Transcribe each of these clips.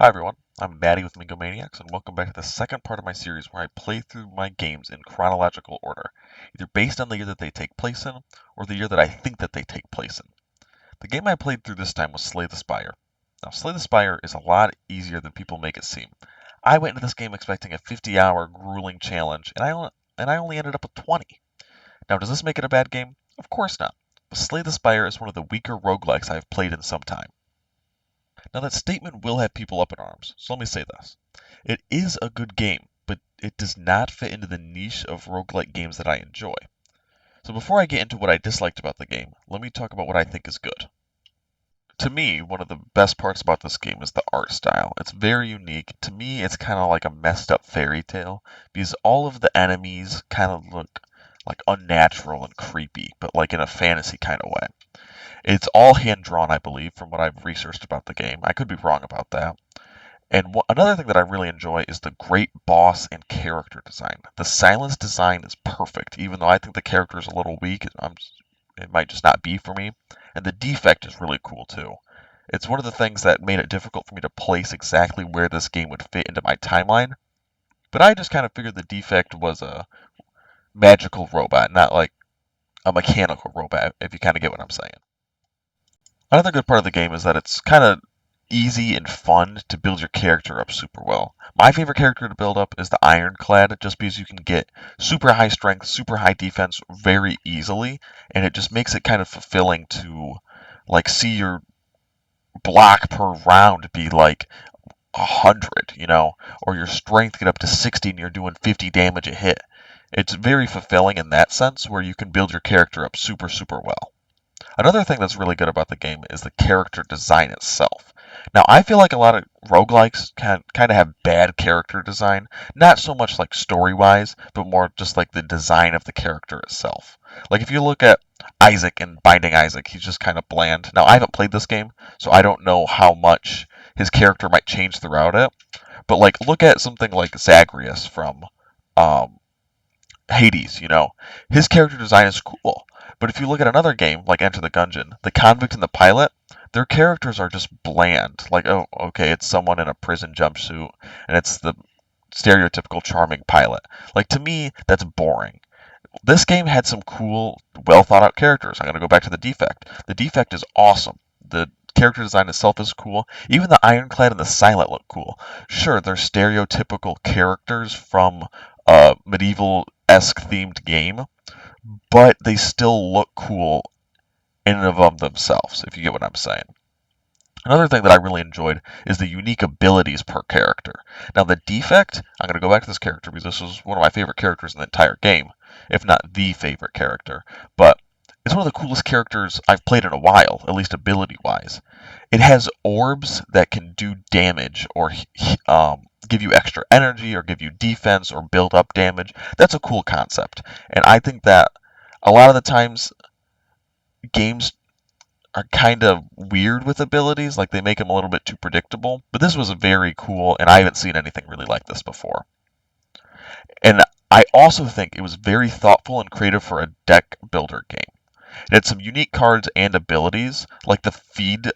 Hi everyone, I'm Maddie with MingoManiacs, and welcome back to the second part of my series where I play through my games in chronological order, either based on the year that they take place in, or the year that I think that they take place in. The game I played through this time was Slay the Spire. Now, Slay the Spire is a lot easier than people make it seem. I went into this game expecting a 50-hour grueling challenge, and I only ended up with 20. Now, does this make it a bad game? Of course not. But Slay the Spire is one of the weaker roguelikes I have played in some time. Now, that statement will have people up in arms, so let me say this. It is a good game, but it does not fit into the niche of roguelike games that I enjoy. So before I get into what I disliked about the game, let me talk about what I think is good. To me, one of the best parts about this game is the art style. It's very unique. To me, it's kind of like a messed up fairy tale because all of the enemies kind of look like unnatural and creepy, but like in a fantasy kind of way. It's all hand drawn, I believe, from what I've researched about the game. I could be wrong about that. And another thing that I really enjoy is the great boss and character design. The silence design is perfect, even though I think the character is a little weak. It might just not be for me. And the defect is really cool too. It's one of the things that made it difficult for me to place exactly where this game would fit into my timeline. But I just kind of figured the defect was a magical robot, not like a mechanical robot, if you kind of get what I'm saying. Another good part of the game is that it's kind of easy and fun to build your character up super well. My favorite character to build up is the Ironclad, just because you can get super high strength, super high defense very easily, and it just makes it kind of fulfilling to like see your block per round be like 100, or your strength get up to 60 and you're doing 50 damage a hit. It's very fulfilling in that sense where you can build your character up super, super well. Another thing that's really good about the game is the character design itself. Now, I feel like a lot of roguelikes can kind of have bad character design, not so much like story-wise, but more just like the design of the character itself. Like if you look at Isaac and Binding Isaac, he's just kind of bland. Now, I haven't played this game, so I don't know how much his character might change throughout it. But like look at something like Zagreus from um, Hades. His character design is cool. But if you look at another game, like Enter the Gungeon, the convict and the pilot, their characters are just bland. Like, oh, okay, it's someone in a prison jumpsuit, and it's the stereotypical charming pilot. Like, to me, that's boring. This game had some cool, well thought out characters. I'm going to go back to the Defect. The Defect is awesome. The character design itself is cool. Even the Ironclad and the Silent look cool. Sure, they're stereotypical characters from a medieval-esque themed game, but they still look cool in and of themselves, if you get what I'm saying. Another thing that I really enjoyed is the unique abilities per character. Now, the Defect, I'm going to go back to this character because this was one of my favorite characters in the entire game, if not the favorite character. But it's one of the coolest characters I've played in a while, at least ability-wise. It has orbs that can do damage or give you extra energy or give you defense or build up damage. That's a cool concept. And I think that a lot of the times games are kind of weird with abilities, like they make them a little bit too predictable. But this was very cool, and I haven't seen anything really like this before. And I also think it was very thoughtful and creative for a deck builder game. It had some unique cards and abilities, like the feed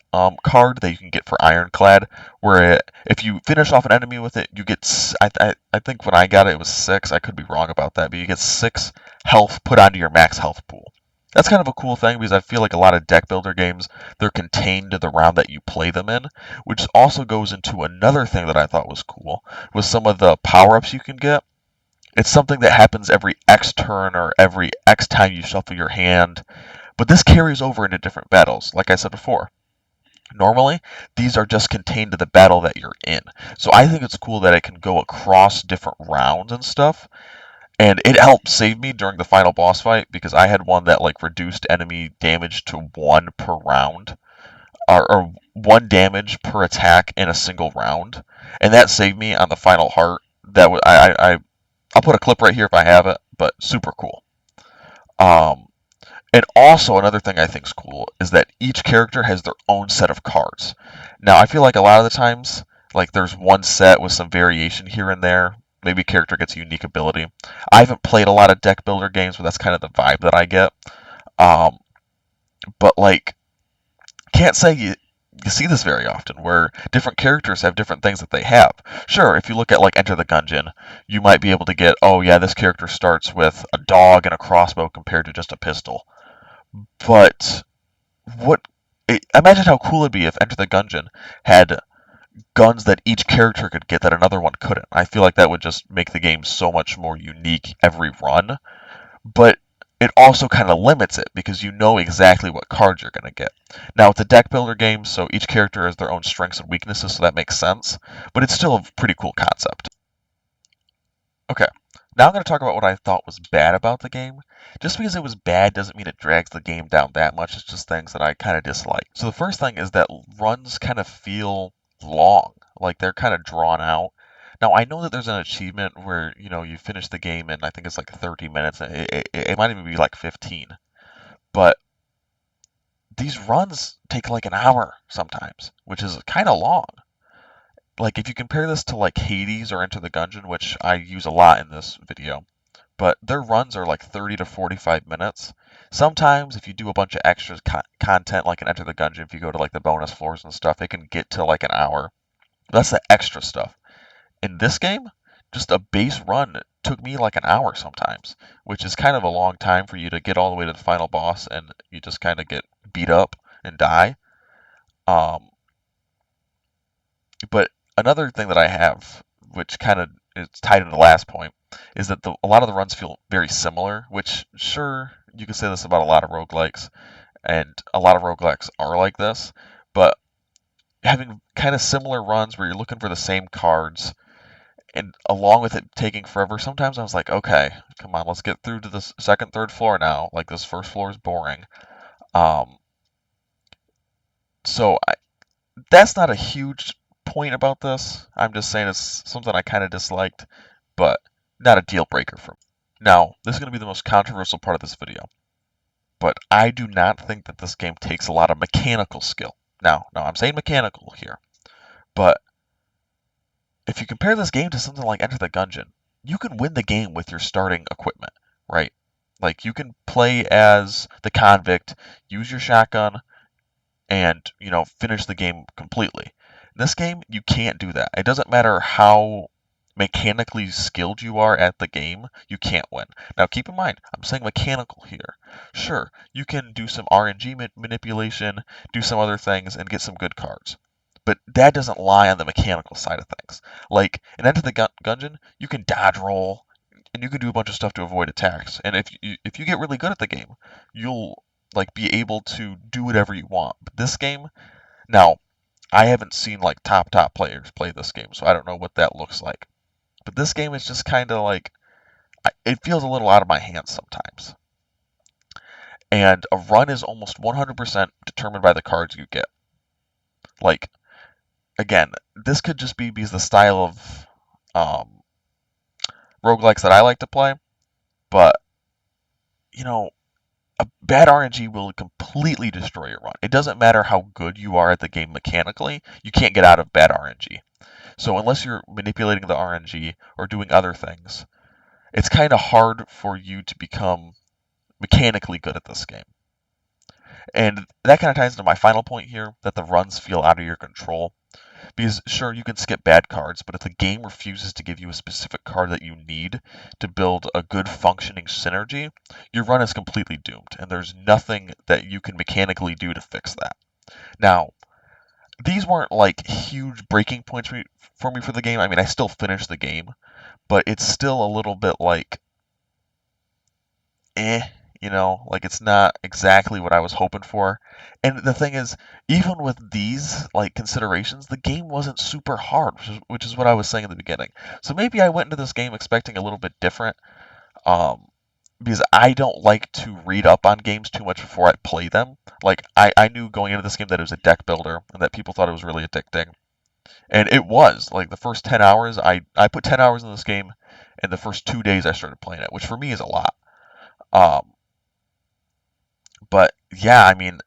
card that you can get for Ironclad, where if you finish off an enemy with it, you get, I think when I got it, it was 6. I could be wrong about that, but you get 6 health put onto your max health pool. That's kind of a cool thing because I feel like a lot of deck builder games, they're contained to the round that you play them in, which also goes into another thing that I thought was cool, was some of the power-ups you can get. It's something that happens every X turn or every X time you shuffle your hand, but this carries over into different battles, like I said before. Normally, these are just contained to the battle that you're in. So I think it's cool that it can go across different rounds and stuff. And it helped save me during the final boss fight because I had one that like reduced enemy damage to 1 per round, or 1 damage per attack in a single round, and that saved me on the final heart. That was I'll put a clip right here if I have it, but super cool. Um, And also, another thing I think is cool is that each character has their own set of cards. Now, I feel like a lot of the times, like there's one set with some variation here and there. Maybe a character gets a unique ability. I haven't played a lot of deck builder games, but that's kind of the vibe that I get. Um, but like, can't say you see this very often, where different characters have different things that they have. Sure, if you look at like Enter the Gungeon, you might be able to get, oh yeah, this character starts with a dog and a crossbow compared to just a pistol. But what? Imagine how cool it'd be if Enter the Gungeon had guns that each character could get that another one couldn't. I feel like that would just make the game so much more unique every run. But it also kind of limits it because you know exactly what cards you're going to get. Now, it's a deck builder game, so each character has their own strengths and weaknesses, so that makes sense. But it's still a pretty cool concept. Okay, now I'm going to talk about what I thought was bad about the game. Just because it was bad doesn't mean it drags the game down that much. It's just things that I kind of dislike. So the first thing is that runs kind of feel long, like they're kind of drawn out. Now I know that there's an achievement where you finish the game in I think it's like 30 minutes. It might even be like 15, but these runs take like an hour sometimes, which is kind of long. Like if you compare this to like Hades or Enter the Gungeon, which I use a lot in this video, but their runs are like 30 to 45 minutes. Sometimes if you do a bunch of extra content like in Enter the Gungeon, if you go to like the bonus floors and stuff, it can get to like an hour. That's the extra stuff. In this game, just a base run took me like an hour sometimes, which is kind of a long time for you to get all the way to the final boss and you just kind of get beat up and die. Um, but another thing that I have, which kind of is tied into the last point, is that a lot of the runs feel very similar, which sure, you could say this about a lot of roguelikes, and a lot of roguelikes are like this, but having kind of similar runs where you're looking for the same cards, and along with it taking forever, sometimes I was like, okay, come on, let's get through to the second, third floor now. Like, this first floor is boring. Um, so that's not a huge point about this. I'm just saying it's something I kind of disliked, but not a deal breaker for me. Now, this is going to be the most controversial part of this video, but I do not think that this game takes a lot of mechanical skill. Now I'm saying mechanical here, but if you compare this game to something like Enter the Gungeon, you can win the game with your starting equipment, right? Like, you can play as the convict, use your shotgun, and finish the game completely. In this game, you can't do that. It doesn't matter how mechanically skilled you are at the game, you can't win. Now keep in mind, I'm saying mechanical here. Sure, you can do some RNG manipulation, do some other things, and get some good cards. But that doesn't lie on the mechanical side of things. Like, in Enter the Gungeon, you can dodge roll, and you can do a bunch of stuff to avoid attacks. And if you get really good at the game, you'll like be able to do whatever you want. But this game, now, I haven't seen like top players play this game, so I don't know what that looks like. But this game is just kind of like, it feels a little out of my hands sometimes. And a run is almost 100% determined by the cards you get. Like, again, this could just be because the style of roguelikes that I like to play, but, a bad RNG will completely destroy your run. It doesn't matter how good you are at the game mechanically, you can't get out of bad RNG. So unless you're manipulating the RNG or doing other things, it's kind of hard for you to become mechanically good at this game. And that kind of ties into my final point here, that the runs feel out of your control. Because sure, you can skip bad cards, but if the game refuses to give you a specific card that you need to build a good functioning synergy, your run is completely doomed, and there's nothing that you can mechanically do to fix that. Now, these weren't like huge breaking points for me for the game. I mean, I still finished the game, but it's still a little bit like, like it's not exactly what I was hoping for. And the thing is, even with these like considerations, the game wasn't super hard, which is what I was saying in the beginning. So maybe I went into this game expecting a little bit different, because I don't like to read up on games too much before I play them. Like I knew going into this game that it was a deck builder and that people thought it was really addicting. And it was. Like the first 10 hours, I put 10 hours in this game, and the first 2 days I started playing it, which for me is a lot. Um, but yeah, I mean,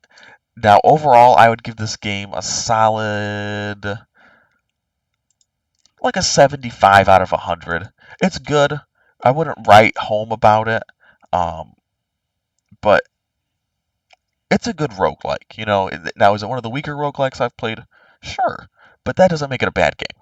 now overall, I would give this game a solid, like a 75 out of 100. It's good. I wouldn't write home about it, but It's a good roguelike. Now, is it one of the weaker roguelikes I've played? Sure, but that doesn't make it a bad game.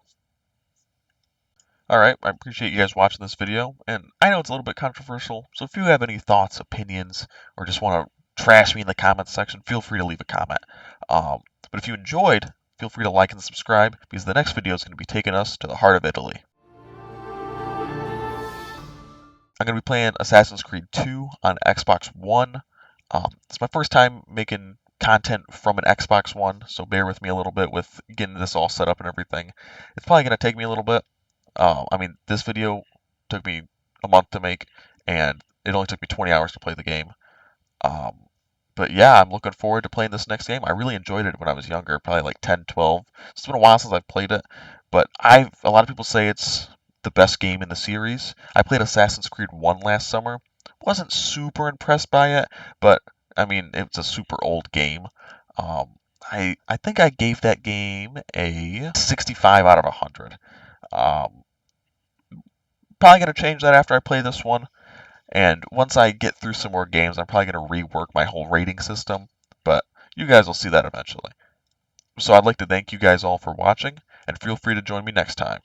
Alright, I appreciate you guys watching this video, and I know it's a little bit controversial, so if you have any thoughts, opinions, or just want to trash me in the comments section, feel free to leave a comment. But if you enjoyed, feel free to like and subscribe, because the next video is going to be taking us to the heart of Italy. I'm going to be playing Assassin's Creed 2 on Xbox One. It's my first time making content from an Xbox One, so bear with me a little bit with getting this all set up and everything. It's probably going to take me a little bit. This video took me a month to make, and it only took me 20 hours to play the game. Um, but yeah, I'm looking forward to playing this next game. I really enjoyed it when I was younger, probably like 10, 12. It's been a while since I've played it, but a lot of people say it's the best game in the series. I played Assassin's Creed 1 last summer. Wasn't super impressed by it, but it's a super old game. I think I gave that game a 65 out of 100. Um, Probably going to change that after I play this one. And once I get through some more games, I'm probably going to rework my whole rating system. But you guys will see that eventually. So I'd like to thank you guys all for watching, and feel free to join me next time.